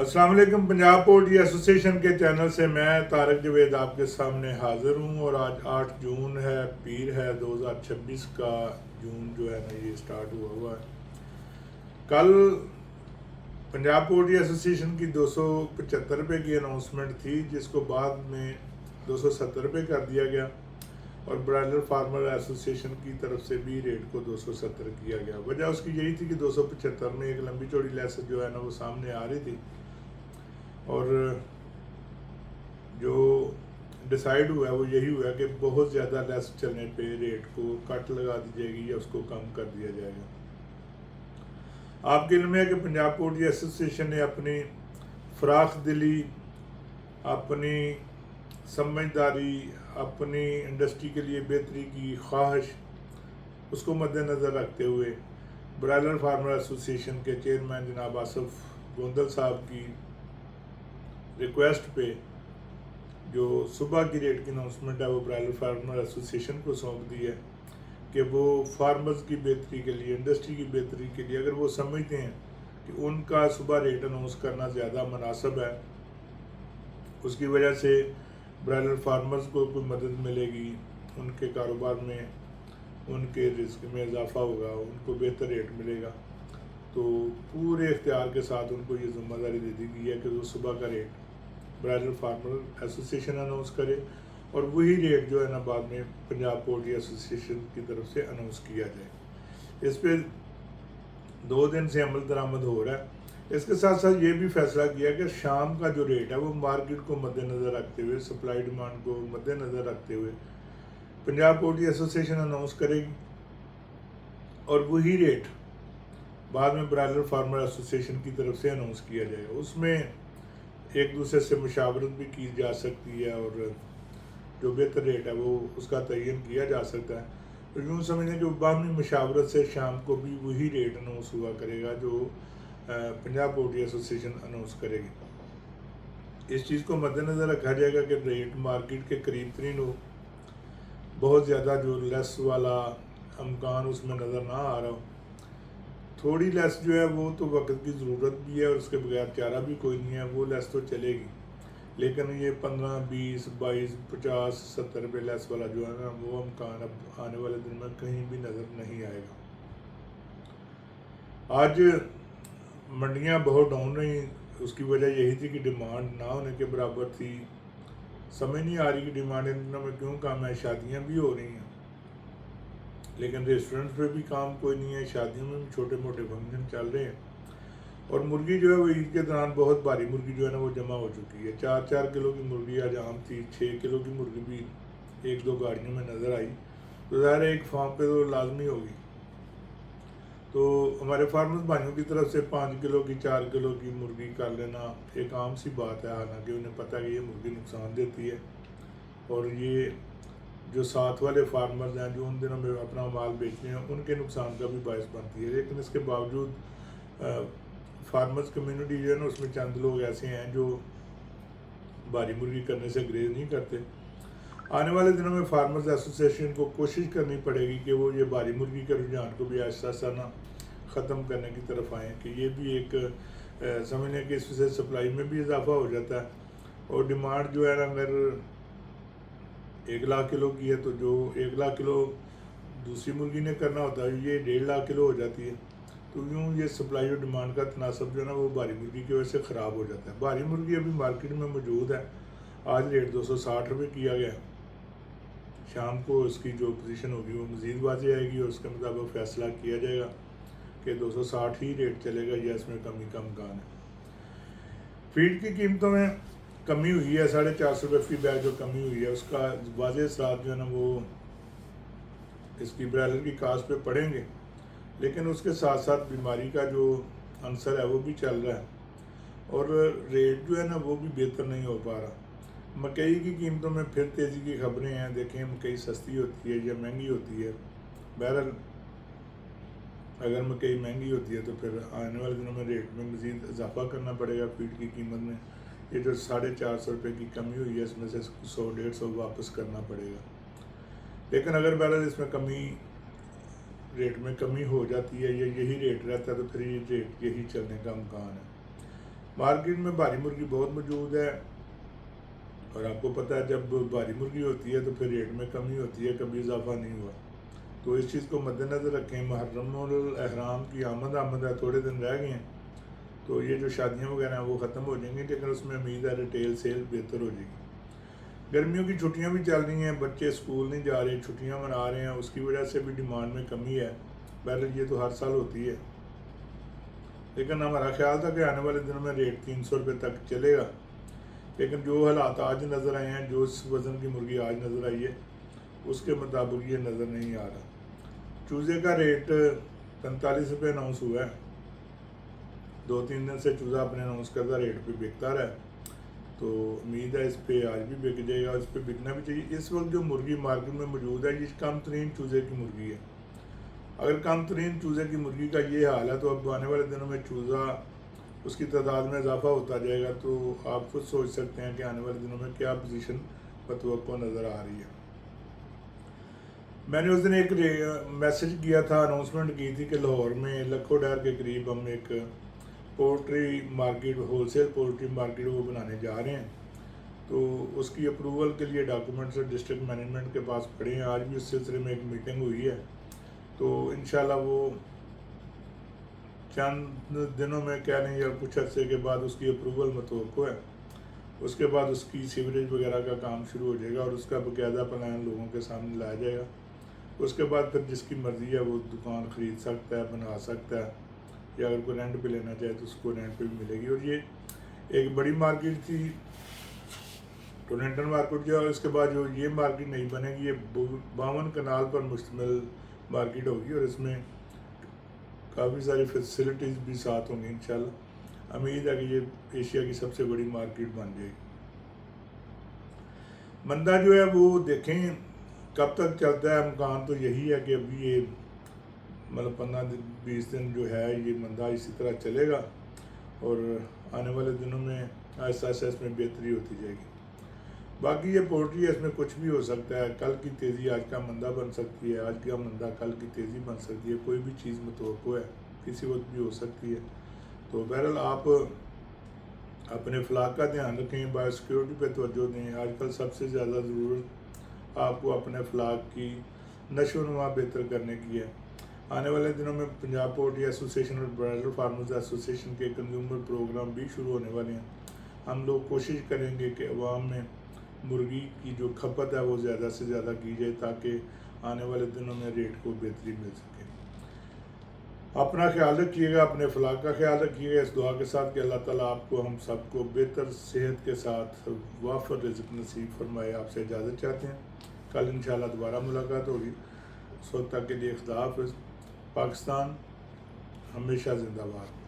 अस्सलाम वालेकुम। Punjab poultry association के चैनल से मैं तारक जवेद आपके सामने हाज़िर हूँ और आज 8 जून है, पीर है 2026 का। जून जो है ना ये स्टार्ट हुआ है। कल पंजाब पोल्ट्री एसोसिएशन की 275 रुपये की अनाउंसमेंट थी, जिसको बाद में 270 रुपये कर दिया गया और ब्रायलर फार्मर एसोसिएशन की तरफ से भी रेट को 270 किया गया। वजह उसकी यही थी कि 275 में एक लंबी चौड़ी लेस जो है ना वो सामने आ रही थी और जो डिसाइड हुआ है वो यही हुआ कि बहुत ज़्यादा लेस चलने पे रेट को कट लगा दी जाएगी या उसको कम कर दिया जाएगा। आपके इल्म में है कि पंजाब पोल्ट्री एसोसिएशन ने अपनी फराख दिली, अपनी समझदारी, अपनी इंडस्ट्री के लिए बेहतरी की ख्वाहिश, उसको मद्देनज़र रखते हुए ब्रायलर फार्मर एसोसिएशन के चेयरमैन जनाब आसिफ गोंदल साहब की रिक्वेस्ट पे जो सुबह की रेट की अनाउंसमेंट है वो ब्रायलर फार्मर एसोसिएशन को सौंप दी है कि वो फार्मर्स की बेहतरी के लिए, इंडस्ट्री की बेहतरी के लिए, अगर वो समझते हैं कि उनका सुबह रेट अनाउंस करना ज़्यादा मुनासिब है, उसकी वजह से ब्रायलर फार्मर्स को कोई मदद मिलेगी, उनके कारोबार में, उनके रिस्क में इजाफा होगा, उनको बेहतर रेट मिलेगा, तो पूरे इख्तियार के साथ उनको ये जिम्मेदारी दे दी गई है कि वो सुबह का rate broiler farmer association announce करे और वही रेट जो है ना बाद में पंजाब पोल्ट्री एसोसिएशन की तरफ से अनाउंस किया जाए। इस पर 2 दिन से अमल दरामद हो रहा है। इसके साथ साथ ये भी फैसला किया कि शाम का जो रेट है वो मार्केट को मद्देनज़र रखते हुए, सप्लाई डिमांड को मद्देनज़र रखते हुए पंजाब पोल्ट्री एसोसिएशन अनाउंस करेगी और वही रेट बाद में ब्रायलर फार्मर एसोसिएशन की तरफ से अनाउंस किया जाएगा। उसमें एक दूसरे से मुशावरत भी की जा सकती है और जो बेहतर रेट है वो उसका तयन किया जा सकता है। तो यूँ समझें कि बाहमी मुशावरत से शाम को भी वही रेट अनाउंस हुआ करेगा जो पंजाब पोल्ट्री एसोसिएशन अनाउंस करेगी। इस चीज़ को मद्देनज़र रखा जाएगा कि रेट मार्केट के करीब तरीन हो, बहुत ज़्यादा जो लेस वाला अमकान उसमें नज़र ना आ रहा हो। थोड़ी लेस जो है वो तो वक्त की ज़रूरत भी है और उसके बगैर चारा भी कोई नहीं है, वो लेस तो चलेगी, लेकिन ये 15, 20, 22, 50, 70 रुपये लेस वाला जो है ना वो अमकान अब आने वाले दिन में कहीं भी नज़र नहीं आएगा। आज मंडियां बहुत डाउन रही, उसकी वजह यही थी कि डिमांड ना होने के बराबर थी। समझ नहीं आ रही कि डिमांड इन दिनों में क्यों कम है। शादियां भी हो रही हैं लेकिन रेस्टोरेंट्स पे भी काम कोई नहीं है, शादियों में भी छोटे मोटे फंक्शन चल रहे हैं और मुर्गी जो है वो ईद के दौरान बहुत भारी मुर्गी जो है ना वो जमा हो चुकी है। 4-4 किलो की मुर्गी आज आम थी, 6 किलो की मुर्गी भी 1-2 गाड़ियों में नज़र आई, तो ज़ाहिर है एक फार्म पे तो लाजमी होगी। तो हमारे फार्मर्स भाइयों की तरफ से 5 किलो की, 4 किलो की मुर्गी कर लेना एक आम सी बात है, हालांकि उन्हें पता है कि ये मुर्गी नुकसान देती है और ये जो साथ वाले फार्मर्स हैं जो उन दिनों में अपना माल बेचते हैं उनके नुकसान का भी बायस बनती है। लेकिन इसके बावजूद फार्मर्स कम्युनिटी जो है ना उसमें चंद लोग ऐसे हैं जो भारी मुर्गी करने से ग्रेज नहीं करते। आने वाले दिनों में फार्मर्स एसोसिएशन को कोशिश करनी पड़ेगी कि वो ये भारी मुर्गी के रुझान को भी आहिस्ता आहिस्ता ना ख़त्म करने की तरफ आएँ कि ये भी एक समझने कि इससे सप्लाई में भी इजाफा हो जाता है और डिमांड जो है ना अगर 1 लाख किलो की है तो जो 1 लाख किलो दूसरी मुर्गी ने करना होता है ये 1.5 लाख किलो हो जाती है। तो यूँ ये सप्लाई और डिमांड का तनासब जो है ना वो भारी मुर्गी की वजह से ख़राब हो जाता है। भारी मुर्गी अभी मार्केट में मौजूद है, आज रेट 260 रुपये किया गया। शाम को इसकी जो पोजीशन होगी वो मज़ीद वाज़ेह आएगी और उसके मुताबिक फ़ैसला किया जाएगा कि 260 ही रेट चलेगा या इसमें कमी का अमकान है। फीड की कीमतों में कमी हुई है, 450 रुपये फी बैग जो कमी हुई है उसका वाज़ेह असरात जो है ना वो इसकी ब्रायलर की कास्ट पे पड़ेंगे, लेकिन उसके साथ साथ बीमारी का जो अंसर है वो भी चल रहा है और रेट जो है ना वो भी बेहतर नहीं हो पा रहा। मकई की कीमतों में फिर तेज़ी की खबरें हैं। देखें मकई सस्ती होती है या महंगी होती है। बहरहाल अगर मकई महंगी होती है तो फिर आने वाले दिनों में रेट में मज़ीद इजाफा करना पड़ेगा फीड की कीमत में। ये जो 450 रुपये की कमी हुई है इसमें से 100-150 वापस करना पड़ेगा। लेकिन अगर बहरहाल इसमें कमी, रेट में कमी हो जाती है या यही रेट रहता है तो फिर ये रेट यही चलने का अमकान है। مارکیٹ میں بھاری مرغی بہت موجود ہے، اور آپ کو پتہ ہے جب بھاری مرغی ہوتی ہے تو پھر ریٹ میں کمی ہوتی ہے، کبھی اضافہ نہیں ہوا۔ تو اس چیز کو مد نظر رکھیں، محرم الاحرام کی آمد ہے، تھوڑے دن رہ گئے ہیں، تو یہ جو شادیاں وغیرہ ہیں وہ ختم ہو جائیں گی، لیکن اس میں امید ہے ریٹیل سیل بہتر ہو جائے گی۔ گرمیوں کی چھٹیاں بھی چل رہی ہیں، بچے اسکول نہیں جا رہے، چھٹیاں منا رہے ہیں، اس کی وجہ سے بھی ڈیمانڈ میں کمی ہے۔ بہرحال یہ تو ہر سال ہوتی ہے، لیکن ہمارا خیال تھا کہ آنے والے دنوں میں ریٹ 300 روپے تک چلے گا، لیکن جو حالات آج نظر آئے ہیں، جو اس وزن کی مرغی آج نظر آئی ہے، اس کے مطابق یہ نظر نہیں آ رہا۔ چوزے کا ریٹ 45 روپے اناؤنس ہوا ہے، 2-3 دن سے چوزہ اپنے اناؤنس کردہ ریٹ پہ بکتا رہا ہے، تو امید ہے اس پہ آج بھی بک جائے گا، اس پہ بکنا بھی چاہیے۔ اس وقت جو مرغی مارکیٹ میں موجود ہے یہ کم ترین چوزے کی مرغی ہے۔ اگر کم ترین چوزے کی مرغی کا یہ حال ہے تو اب آنے والے دنوں میں چوزہ اس کی تعداد میں اضافہ ہوتا جائے گا، تو آپ خود سوچ سکتے ہیں کہ آنے والے دنوں میں کیا پوزیشن متوقع نظر آ رہی ہے۔ میں نے اس دن ایک میسج کیا تھا، اناؤنسمنٹ کی تھی کہ لاہور میں لکھو ڈیر کے قریب ہم ایک poultry market, wholesale poultry market وہ بنانے جا رہے ہیں، تو اس کی اپروول کے لیے ڈاکومنٹس ڈسٹرکٹ مینجمنٹ کے پاس پڑے ہیں۔ آج بھی اس سلسلے میں ایک میٹنگ ہوئی ہے، تو انشاءاللہ وہ چند دنوں میں کہہ لیں یا کچھ عرصے کے بعد اس کی اپروول متوقع ہے۔ اس کے بعد اس کی سیوریج وغیرہ کا کام شروع ہو جائے گا اور اس کا باقاعدہ پلان لوگوں کے سامنے لایا جائے گا۔ اس کے بعد پھر جس کی مرضی ہے وہ دکان خرید سکتا ہے، بنا سکتا ہے، یا اگر کوئی رینٹ پہ لینا چاہے تو اس کو رینٹ پہ بھی ملے گی۔ اور یہ ایک بڑی مارکیٹ تھی ٹورنٹن مارکیٹ جو، اور اس کے بعد جو یہ مارکیٹ نہیں بنے گی، یہ 52 کنال پر مشتمل مارکیٹ ہوگی، اور اس میں کافی ساری فیسلٹیز بھی ساتھ ہوں گی انشاءاللہ۔ امید ہے کہ یہ ایشیا کی سب سے بڑی مارکیٹ بن جائے گی۔ مندہ جو ہے وہ دیکھیں کب تک چلتا ہے، امکان تو یہی ہے کہ ابھی یہ 15-20 دن جو ہے یہ مندہ اسی طرح چلے گا، اور آنے والے دنوں میں آہستہ آہستہ اس میں بہتری ہوتی جائے گی۔ باقی یہ پولٹری ہے، اس میں کچھ بھی ہو سکتا ہے، کل کی تیزی آج کا مندہ بن سکتی ہے، آج کا مندہ کل کی تیزی بن سکتی ہے، کوئی بھی چیز متوقع ہے، کسی وقت بھی ہو سکتی ہے۔ تو بہرحال آپ اپنے فلاح کا دھیان رکھیں، بایو سیکیورٹی پہ توجہ دیں۔ آج کل سب سے زیادہ ضرورت آپ کو اپنے فلاح کی نشو و نما بہتر کرنے کی ہے۔ آنے والے دنوں میں پنجاب پولٹری ایسوسیشن اور برائڈر فارمرز ایسوسیشن کے کنزیومر پروگرام بھی شروع ہونے والے ہیں۔ ہم لوگ کوشش کریں گے کہ عوام میں مرغی کی جو کھپت ہے وہ زیادہ سے زیادہ کی جائے، تاکہ آنے والے دنوں میں ریٹ کو بہتری مل سکے۔ اپنا خیال رکھیے گا، اپنے فلاح کا خیال رکھیے گا، اس دعا کے ساتھ کہ اللہ تعالیٰ آپ کو، ہم سب کو بہتر صحت کے ساتھ وافر رزق نصیب فرمائے۔ آپ سے اجازت چاہتے ہیں، کل انشاءاللہ دوبارہ ملاقات ہوگی۔ اس وقت تک کے لیے خدا حافظ۔ پاکستان ہمیشہ زندہ باد۔